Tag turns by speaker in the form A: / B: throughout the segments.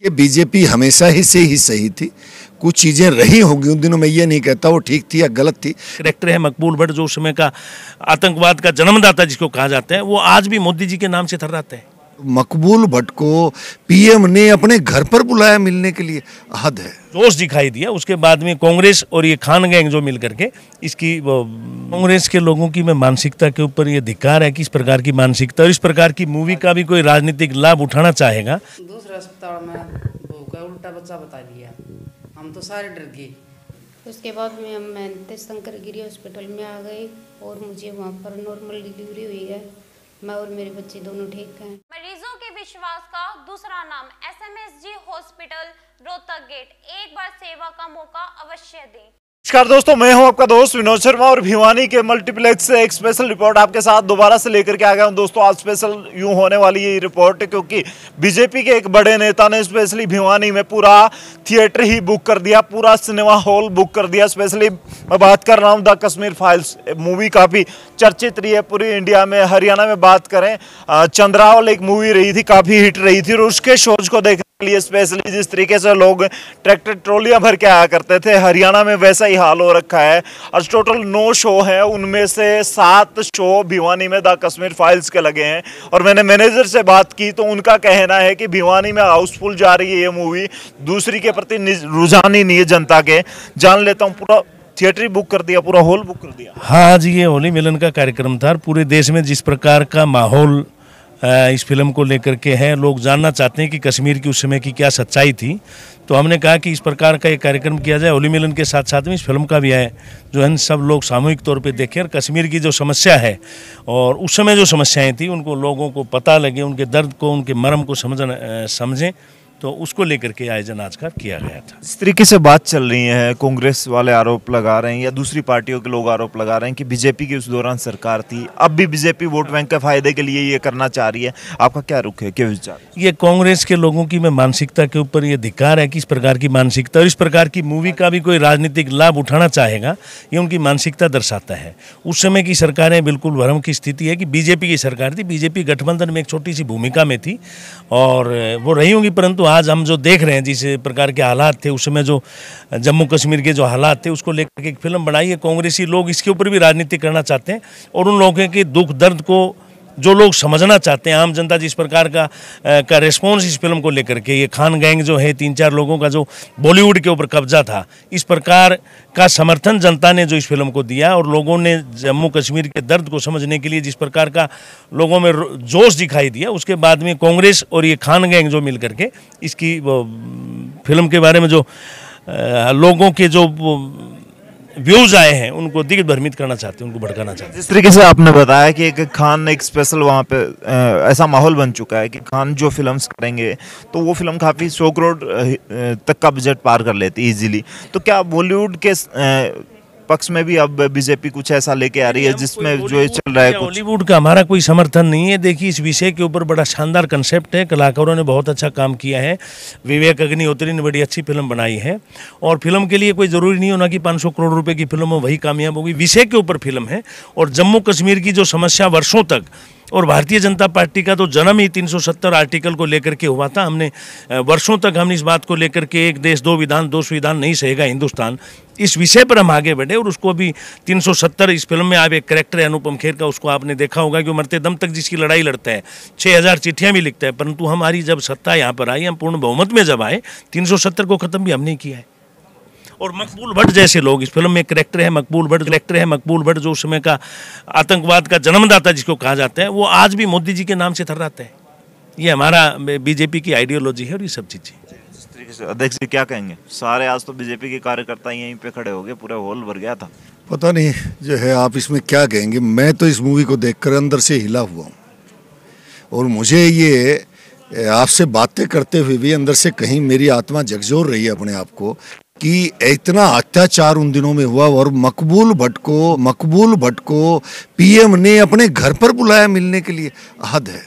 A: ये बीजेपी हमेशा ही से ही सही थी। कुछ चीज़ें रही होंगी उन दिनों, मैं ये नहीं कहता वो ठीक थी या गलत थी।
B: करेक्टर है मकबूल भट्ट, जो उस समय का आतंकवाद का जन्मदाता जिसको कहा जाता है, वो आज भी मोदी जी के नाम से थर्राते हैं।
A: मकबूल भट्ट को पीएम ने अपने घर पर बुलाया मिलने के लिए, हद है।
B: जोश दिखाई दिया। उसके बाद में कांग्रेस और ये खान गैंग जो मिल करके इसकी कांग्रेस के लोगों की मैं मानसिकता के ऊपर ये धिक्कार है कि इस प्रकार की मानसिकता और इस प्रकार की मूवी का भी कोई राजनीतिक लाभ उठाना चाहेगा।
C: दूसरे अस्पताल में भूखा उल्टा बच्चा बता दिया, हम तो सारे डर गए।
D: उसके बाद में मैं शंकरगिरी हॉस्पिटल में आ गई और मुझे वहाँ पर नॉर्मल डिलीवरी हुई है। मैं और मेरे बच्चे दोनों ठीक हैं।
E: मरीजों के विश्वास का दूसरा नाम एसएमएसजी हॉस्पिटल रोहतक गेट। एक बार सेवा का मौका अवश्य दें।
F: नमस्कार दोस्तों, मैं हूं आपका दोस्त विनोद शर्मा और भिवानी के मल्टीप्लेक्स से एक स्पेशल रिपोर्ट आपके साथ दोबारा से लेकर के आ गया हूं। दोस्तों आज स्पेशल यूं होने वाली ये रिपोर्ट क्योंकि बीजेपी के एक बड़े नेता ने स्पेशली भिवानी में पूरा थिएटर ही बुक कर दिया, पूरा सिनेमा हॉल बुक कर दिया। स्पेशली मैं बात कर रहा हूँ द कश्मीर फाइल्स मूवी, काफ़ी चर्चित रही है पूरी इंडिया में। हरियाणा में बात करें, चंद्रावल एक मूवी रही थी, काफ़ी हिट रही थी और उसके शोज को देखने के लिए स्पेशली जिस तरीके से लोग ट्रैक्टर ट्रॉलियां भर के आया करते थे, हरियाणा में वैसा ही हाल हो रखा है। और टोटल 9 शो हैं, उनमें से 7 शो भिवानी में द कश्मीर फाइल्स के लगे हैं। और मैंने मैनेजर से बात की तो उनका कहना है कि भिवानी में हाउसफुल जा रही है ये मूवी, दूसरी के प्रति रुझान ही नहीं है जनता के। जान लेता हूँ, पूरा थिएटर बुक कर दिया, पूरा हॉल बुक कर दिया।
B: हाँ जी, ये होली मिलन का कार्यक्रम था। पूरे देश में जिस प्रकार का माहौल इस फिल्म को लेकर के है, लोग जानना चाहते हैं कि कश्मीर की उस समय की क्या सच्चाई थी। तो हमने कहा कि इस प्रकार का एक कार्यक्रम किया जाए। होली मिलन के साथ साथ में इस फिल्म का भी है जो है सब लोग सामूहिक तौर पे देखें और कश्मीर की जो समस्या है और उस समय जो समस्याएं थी उनको लोगों को पता लगे, उनके दर्द को, उनके मर्म को समझें। तो उसको लेकर के आयोजन आज का किया गया था।
F: इस तरीके से बात चल रही है, कांग्रेस वाले आरोप लगा रहे हैं या दूसरी पार्टियों के लोग आरोप लगा रहे हैं कि बीजेपी की उस दौरान सरकार थी, अब भी बीजेपी वोट बैंक के फायदे के लिए ये करना चाह रही है। आपका क्या रुख है, क्या विचार?
B: ये कांग्रेस के लोगों की मैं मानसिकता के ऊपर ये धिक्कार है कि इस प्रकार की मानसिकता और इस प्रकार की मूवी का भी कोई राजनीतिक लाभ उठाना चाहेगा, ये उनकी मानसिकता दर्शाता है। उस समय की सरकारें बिल्कुल भ्रम की स्थिति है कि बीजेपी की सरकार थी, बीजेपी गठबंधन में एक छोटी सी भूमिका में थी और वो रही होंगी। परंतु आज हम जो देख रहे हैं जिस प्रकार के हालात थे उस समय, जो जम्मू कश्मीर के जो हालात थे उसको लेकर के एक फिल्म बनाई है। कांग्रेसी लोग इसके ऊपर भी राजनीति करना चाहते हैं और उन लोगों के दुख दर्द को जो लोग समझना चाहते हैं, आम जनता जिस प्रकार का रिस्पॉन्स इस फिल्म को लेकर के, ये खान गैंग जो है 3-4 लोगों का जो बॉलीवुड के ऊपर कब्जा था, इस प्रकार का समर्थन जनता ने जो इस फिल्म को दिया और लोगों ने जम्मू कश्मीर के दर्द को समझने के लिए जिस प्रकार का लोगों में जोश दिखाई दिया, उसके बाद में कांग्रेस और ये खान गैंग जो मिल करके इसकी फिल्म के बारे में जो लोगों के जो व्यूज आए हैं उनको दिग्भ्रमित करना चाहते हैं, उनको भड़काना चाहते हैं।
F: जिस तरीके से आपने बताया कि एक खान एक स्पेशल वहाँ पे ऐसा माहौल बन चुका है कि खान जो फिल्म्स करेंगे तो वो फिल्म काफ़ी 100 करोड़ तक का बजट पार कर लेती है इजीली। तो क्या बॉलीवुड के पक्ष में भी अब बीजेपी कुछ ऐसा लेके आ रही है जिसमें जो ये चल रहा है?
B: बॉलीवुड का हमारा कोई समर्थन नहीं है। देखिए, इस विषय के ऊपर बड़ा शानदार कंसेप्ट है, कलाकारों ने बहुत अच्छा काम किया है। विवेक अग्निहोत्री ने बड़ी अच्छी फिल्म बनाई है और फिल्म के लिए कोई ज़रूरी नहीं होना कि 500 करोड़ रुपए की फिल्म हो वही कामयाब होगी। विषय के ऊपर फिल्म है और जम्मू कश्मीर की जो समस्या वर्षों तक, और भारतीय जनता पार्टी का तो जन्म ही 370 आर्टिकल को लेकर के हुआ था। हमने वर्षों तक इस बात को लेकर के एक देश दो विधान, दो संविधान नहीं सहेगा हिंदुस्तान, इस विषय पर हम आगे बढ़े और उसको भी 370 इस फिल्म में आप एक कैरेक्टर है अनुपम खेर का, उसको आपने देखा होगा कि वो मरते दम तक जिसकी लड़ाई लड़ता है, 6000 चिट्ठियाँ भी लिखता है। परंतु हमारी जब सत्ता यहाँ पर आई, हम पूर्ण बहुमत में जब आए, 370 को ख़त्म भी हमने किया है। और मकबूल भट्ट जैसे लोग, इस फिल्म में एक करेक्टर है मकबूल भट्ट, जो उस समय का आतंकवाद का जन्मदाता जिसको कहा जाता है, वो आज भी मोदी जी के नाम से थर्राते हैं। ये हमारा बीजेपी की आइडियोलॉजी है और ये सब चीज़ें।
F: जिस तरीके से अध्यक्ष जी क्या कहेंगे, सारे आज तो बीजेपी के कार्यकर्ता यहीं पे खड़े हो गए, पूरा हॉल भर गया था।
A: पता नहीं जो है आप इसमें क्या कहेंगे। मैं तो इस मूवी को देखकर अंदर से हिला हुआ हूँ और मुझे ये आपसे बातें करते हुए भी अंदर से कहीं मेरी आत्मा झकझोर रही है अपने आप को कि इतना अत्याचार उन दिनों में हुआ और मकबूल भट्ट को पीएम ने अपने घर पर बुलाया मिलने के लिए, हद है।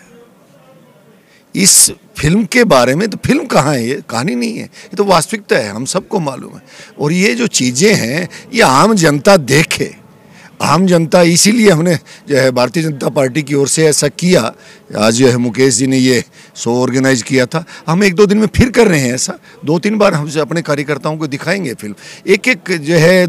A: इस फिल्म के बारे में तो फिल्म कहाँ है, ये कहानी नहीं है, ये तो वास्तविकता है, हम सबको मालूम है। और ये जो चीज़ें हैं ये आम जनता देखे आम जनता, इसीलिए हमने जो है भारतीय जनता पार्टी की ओर से ऐसा किया। आज जो है मुकेश जी ने ये शो ऑर्गेनाइज किया था। हम 1-2 दिन में फिर कर रहे हैं ऐसा, 2-3 बार हम अपने कार्यकर्ताओं को दिखाएंगे फिल्म। एक एक जो है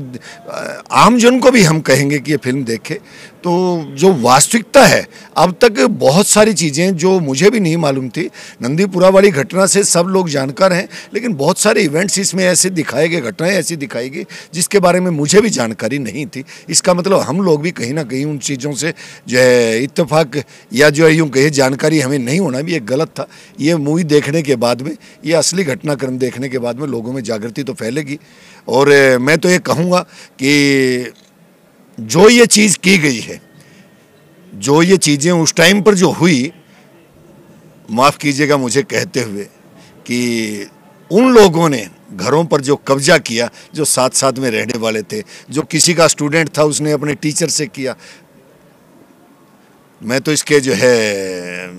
A: आम जन को भी हम कहेंगे कि ये फिल्म देखे। तो जो वास्तविकता है, अब तक बहुत सारी चीज़ें जो मुझे भी नहीं मालूम थी, नंदीपुरा वाली घटना से सब लोग जानकार हैं, लेकिन बहुत सारे इवेंट्स इसमें ऐसे दिखाए गए, घटनाएं ऐसी दिखाई गई जिसके बारे में मुझे भी जानकारी नहीं थी। इसका मतलब हम लोग भी कहीं ना कहीं उन चीज़ों से जो है इत्तेफाक या जो है यूँ कहे जानकारी हमें नहीं होना भी एक गलत था। ये मूवी देखने के बाद में, ये असली घटनाक्रम देखने के बाद में लोगों में जागृति तो फैलेगी। और मैं तो ये कहूँगा कि जो ये चीज़ की गई है, जो ये चीज़ें उस टाइम पर जो हुई, माफ़ कीजिएगा मुझे कहते हुए, कि उन लोगों ने घरों पर जो कब्जा किया, जो साथ साथ में रहने वाले थे, जो किसी का स्टूडेंट था उसने अपने टीचर से किया, मैं तो इसके जो है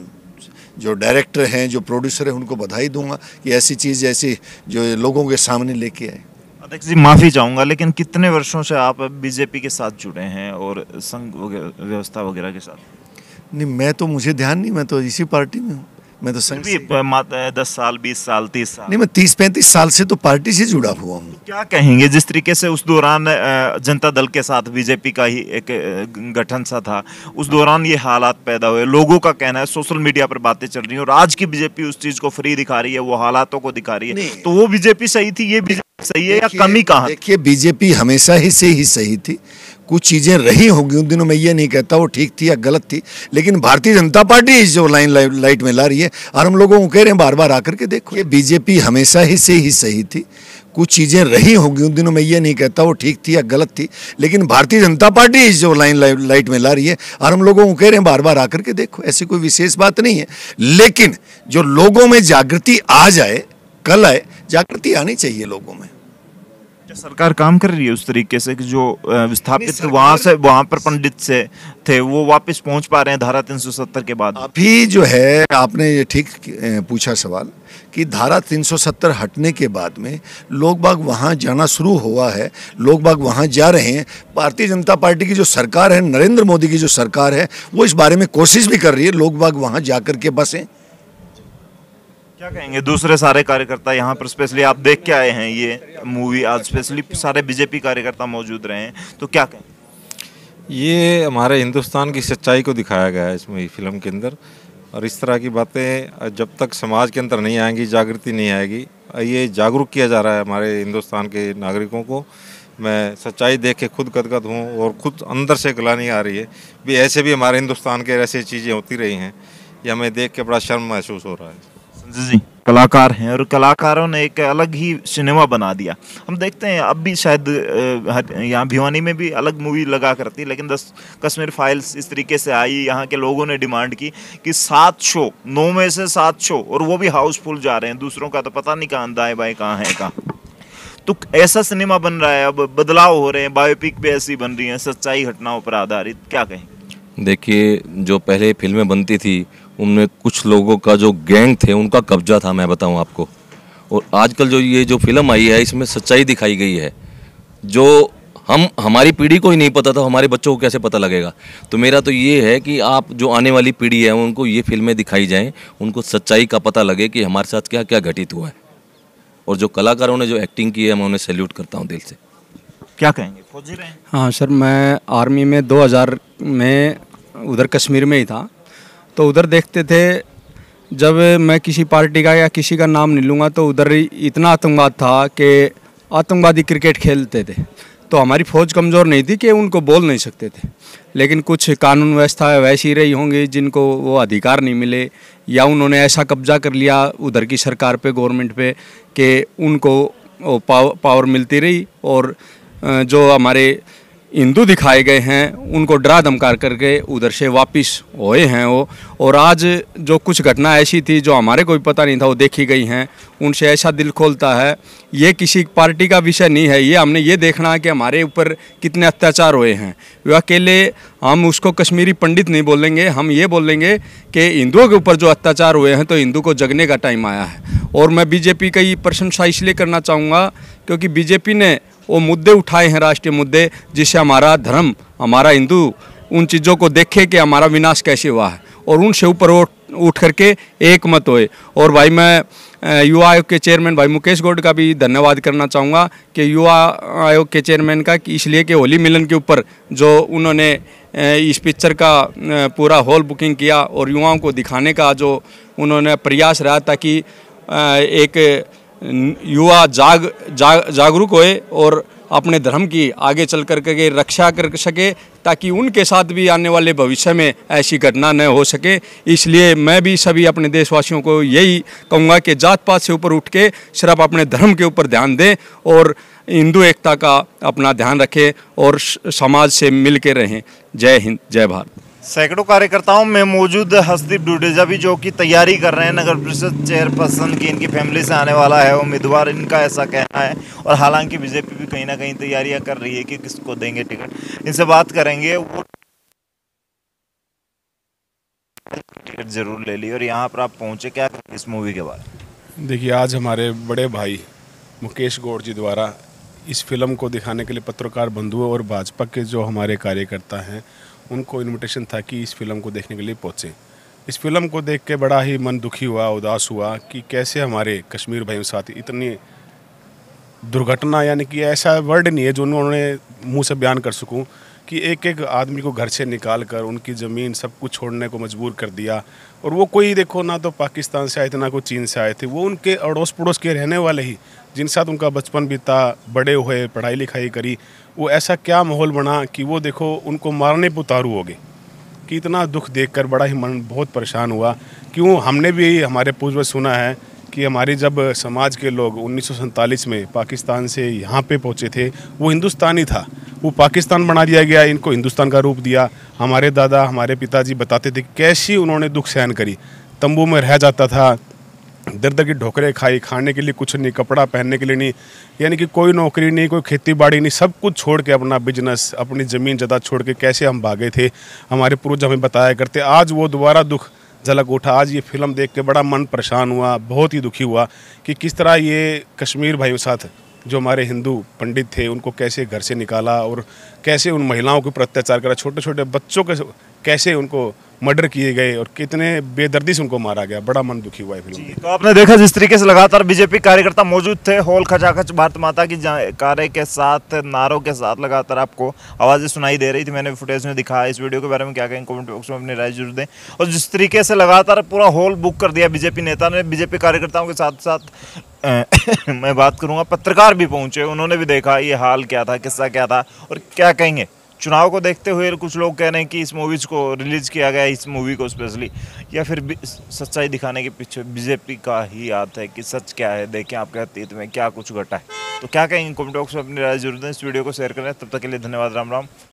A: जो डायरेक्टर हैं, जो प्रोड्यूसर हैं, उनको बधाई दूंगा कि ऐसी चीज़ ऐसी जो लोगों के सामने लेके आए।
F: अध्यक्ष जी माफ़ी चाहूँगा, लेकिन कितने वर्षों से आप बीजेपी के साथ जुड़े हैं और संघ व्यवस्था वगैरह के साथ?
A: नहीं, मैं तो, मुझे ध्यान नहीं, मैं तो इसी पार्टी में हूँ। मैं तो संघ से
F: 10 साल, 20 साल, 30 साल?
A: नहीं, मैं 30-35 साल से तो पार्टी से जुड़ा हुआ हूँ।
F: क्या कहेंगे, जिस तरीके से उस दौरान जनता दल के साथ बीजेपी का ही एक गठन सा था, उस दौरान ये हालात पैदा हुए, लोगों का कहना है, सोशल मीडिया पर बातें चल रही हैं, और आज की बीजेपी उस चीज़ को फ्री दिखा रही है, वो हालातों को दिखा रही है, तो वो बीजेपी सही थी, ये बीजेपी सही है या कमी कहाँ?
A: देखिए, बीजेपी हमेशा ही से ही सही थी। कुछ चीज़ें रही होंगी उन दिनों, मैं ये नहीं कहता वो ठीक थी या गलत थी, लेकिन भारतीय जनता पार्टी जो लाइट में ला रही है, और हम लोगों को कह रहे हैं बार बार आकर के देखो, ये बीजेपी हमेशा ही से ही सही थी। कुछ चीज़ें रही होंगी उन दिनों, मैं ये नहीं कहता वो ठीक थी या गलत थी, लेकिन भारतीय जनता पार्टी जो लाइट में ला रही है, और हम लोगों को कह रहे हैं बार बार आकर के देखो, ऐसी कोई विशेष बात नहीं है। लेकिन जो लोगों में जागृति आ जाए, कल आए, जागृति आनी चाहिए लोगों में।
F: सरकार काम कर रही है उस तरीके से कि जो विस्थापित वहां पर पंडित से थे वो वापस पहुंच पा रहे हैं धारा 370 के बाद?
A: अभी जो है आपने ये ठीक पूछा सवाल कि धारा 370 हटने के बाद में लोग बाग वहां जाना शुरू हुआ है, लोग बाग वहां जा रहे हैं। भारतीय जनता पार्टी की जो सरकार है, नरेंद्र मोदी की जो सरकार है, वो इस बारे में कोशिश भी कर रही है, लोग बाग वहां जाकर के बसें।
F: क्या कहेंगे दूसरे सारे कार्यकर्ता यहाँ पर, स्पेशली आप देख के आए हैं ये मूवी, आज स्पेशली सारे बीजेपी कार्यकर्ता मौजूद रहे हैं, तो क्या कहें?
G: ये हमारे हिंदुस्तान की सच्चाई को दिखाया गया है इसमें, फिल्म के अंदर। और इस तरह की बातें जब तक समाज के अंदर नहीं आएंगी, जागृति नहीं आएगी, ये जागरूक किया जा रहा है हमारे हिंदुस्तान के नागरिकों को। मैं सच्चाई देख के खुद गदगद हूँ और खुद अंदर से गलानी आ रही है भी ऐसे भी हमारे हिंदुस्तान के ऐसी चीज़ें होती रही हैं, ये हमें देख के बड़ा शर्म महसूस हो रहा है।
F: जी, कलाकार हैं और कलाकारों ने एक अलग ही सिनेमा बना दिया। हम देखते हैं अब भी शायद यहाँ भिवानी में भी अलग मूवी लगा करती, लेकिन 10 कश्मीर फाइल्स इस तरीके से आई, यहाँ के लोगों ने डिमांड की कि 7 शो, 9 में से 7 शो, और वो भी हाउसफुल जा रहे हैं, दूसरों का तो पता नहीं कहाँ दाएं बाएं कहाँ है कहाँ। तो ऐसा सिनेमा बन रहा है, अब बदलाव हो रहे हैं, बायोपिक भी ऐसी बन रही हैं, सच्चाई घटनाओं पर आधारित, क्या कहें?
H: देखिए, जो पहले फिल्में बनती थी उनमें कुछ लोगों का जो गैंग थे उनका कब्जा था, मैं बताऊं आपको। और आजकल जो ये जो फिल्म आई है इसमें सच्चाई दिखाई गई है, जो हमारी पीढ़ी को ही नहीं पता था, हमारे बच्चों को कैसे पता लगेगा। तो मेरा तो ये है कि आप जो आने वाली पीढ़ी है उनको ये फिल्में दिखाई जाएं, उनको सच्चाई का पता लगे कि हमारे साथ क्या क्या घटित हुआ है। और जो कलाकारों ने जो एक्टिंग की है मैं उन्हें सैल्यूट करता हूँ दिल से।
F: क्या कहेंगे? फौजी रहे?
I: हाँ सर, मैं आर्मी में 2000 में उधर कश्मीर में ही था। तो उधर देखते थे, जब मैं किसी पार्टी का या किसी का नाम नहीं लूँगा, तो उधर इतना आतंकवाद था कि आतंकवादी क्रिकेट खेलते थे। तो हमारी फ़ौज कमज़ोर नहीं थी कि उनको बोल नहीं सकते थे, लेकिन कुछ कानून व्यवस्था वैसी रही होंगी जिनको वो अधिकार नहीं मिले, या उन्होंने ऐसा कब्जा कर लिया उधर की सरकार पे, गवर्नमेंट पे, कि उनको पावर मिलती रही। और जो हमारे हिंदू दिखाए गए हैं उनको डरा धमकार करके उधर से वापस हुए हैं वो। और आज जो कुछ घटना ऐसी थी जो हमारे को भी पता नहीं था वो देखी गई हैं, उनसे ऐसा दिल खोलता है। ये किसी पार्टी का विषय नहीं है, ये हमने ये देखना है कि हमारे ऊपर कितने अत्याचार हुए हैं। वे अकेले हम उसको कश्मीरी पंडित नहीं बोलेंगे, हम ये बोलेंगे कि हिंदुओं के ऊपर जो अत्याचार हुए हैं तो हिंदू को जगने का टाइम आया है। और मैं बीजेपी की प्रशंसा इसलिए करना चाहूँगा क्योंकि बीजेपी ने वो मुद्दे उठाए हैं, राष्ट्रीय मुद्दे, जिससे हमारा धर्म, हमारा हिंदू उन चीज़ों को देखे कि हमारा विनाश कैसे हुआ है और उनसे ऊपर उठ करके एक मत होए। और भाई मैं युवा आयोग के चेयरमैन भाई मुकेश गौड़ का भी धन्यवाद करना चाहूँगा कि युवा आयोग के चेयरमैन का, कि इसलिए कि होली मिलन के ऊपर जो उन्होंने इस पिक्चर का पूरा हॉल बुकिंग किया और युवाओं को दिखाने का जो उन्होंने प्रयास रहा, ताकि एक युवा जागरूक होए और अपने धर्म की आगे चल कर के रक्षा कर सके, ताकि उनके साथ भी आने वाले भविष्य में ऐसी घटना न हो सके। इसलिए मैं भी सभी अपने देशवासियों को यही कहूँगा कि जात पात से ऊपर उठ के सिर्फ अपने धर्म के ऊपर ध्यान दें और हिंदू एकता का अपना ध्यान रखें और समाज से मिल के रहें। जय हिंद, जय भारत।
F: सैकड़ों कार्यकर्ताओं में मौजूद हसदीप डुडेजा भी जो कि तैयारी कर रहे हैं नगर परिषद चेयरपर्सन की, इनकी फैमिली से आने वाला है उम्मीदवार, इनका ऐसा कहना है। और हालांकि बीजेपी भी कहीं ना कहीं तैयारियां कर रही है कि किसको देंगे टिकट। इनसे बात करेंगे, वो टिकट जरूर ले ली और यहाँ पर आप पहुँचे, क्या इस मूवी के बारे में?
J: देखिए, आज हमारे बड़े भाई मुकेश गौड़ जी द्वारा इस फिल्म को दिखाने के लिए पत्रकार बंधुओं और भाजपा के जो हमारे कार्यकर्ता हैं उनको इनविटेशन था कि इस फिल्म को देखने के लिए पहुँचे। इस फिल्म को देख के बड़ा ही मन दुखी हुआ, उदास हुआ कि कैसे हमारे कश्मीर भाइयों साथ इतनी दुर्घटना, यानी कि ऐसा वर्ड नहीं है जो उन्होंने मुंह से बयान कर सकूं, कि एक एक आदमी को घर से निकाल कर उनकी ज़मीन सब कुछ छोड़ने को मजबूर कर दिया। और वो कोई देखो ना तो पाकिस्तान से आए थे ना कोई चीन से आए थे, वो उनके अड़ोस पड़ोस के रहने वाले ही जिनके साथ उनका बचपन बीता, बड़े हुए, पढ़ाई लिखाई करी। वो ऐसा क्या माहौल बना कि वो देखो उनको मारने पर उतारू हो गए। कि इतना दुख देखकर बड़ा ही मन बहुत परेशान हुआ। क्यों, हमने भी हमारे पूर्वज सुना है कि हमारी जब समाज के लोग 1947 में पाकिस्तान से यहाँ पे पहुँचे थे, वो हिंदुस्तानी था, वो पाकिस्तान बना दिया गया, इनको हिंदुस्तान का रूप दिया। हमारे दादा, हमारे पिताजी बताते थे कैसी उन्होंने दुख सहन करी। तंबू में रह जाता था, दर दर की ढोकरें खाई, खाने के लिए कुछ नहीं, कपड़ा पहनने के लिए नहीं, यानी कि कोई नौकरी नहीं, कोई खेती बाड़ी नहीं, सब कुछ छोड़ के अपना बिजनेस, अपनी ज़मीन जायदाद छोड़ के कैसे हम भागे थे, हमारे पूर्वज हमें बताया करते। आज वो दोबारा दुख झलक उठा। आज ये फिल्म देख के बड़ा मन परेशान हुआ, बहुत ही दुखी हुआ कि किस तरह ये कश्मीर भाइयों साथ जो हमारे हिंदू पंडित थे उनको कैसे घर से निकाला और कैसे उन महिलाओं के ऊपर अत्याचार करा, छोटे छोटे बच्चों के कैसे उनको मर्डर किए गए और कितने बेदर्दी से उनको मारा गया। बड़ा मन दुखी हुआ है फिल्म।
F: तो आपने देखा जिस तरीके से लगातार बीजेपी कार्यकर्ता मौजूद थे, हॉल खचाखच भारत माता की जयकारे के साथ, नारों के साथ लगातार आपको आवाज़ें सुनाई दे रही थी। मैंने फुटेज में दिखाया। इस वीडियो के बारे में क्या कहें, कमेंट बॉक्स में अपनी राय जरूर दें। और जिस तरीके से लगातार पूरा हॉल बुक कर दिया बीजेपी नेता ने, बीजेपी कार्यकर्ताओं के साथ साथ मैं बात करूँगा पत्रकार भी पहुँचे, उन्होंने भी देखा ये हाल क्या था, किस्सा क्या था और क्या कहेंगे। चुनाव को देखते हुए कुछ लोग कह रहे हैं कि इस मूवीज़ को रिलीज़ किया गया, इस मूवी को स्पेशली, या फिर सच्चाई दिखाने के पीछे बीजेपी का ही हाथ है कि सच क्या है, देखें आपके अतीत में क्या कुछ घटा है। तो क्या कहेंगे कमेंट बॉक्स में अपनी राय जरूर दें। इस वीडियो को शेयर करें। तब तक के लिए धन्यवाद। राम राम।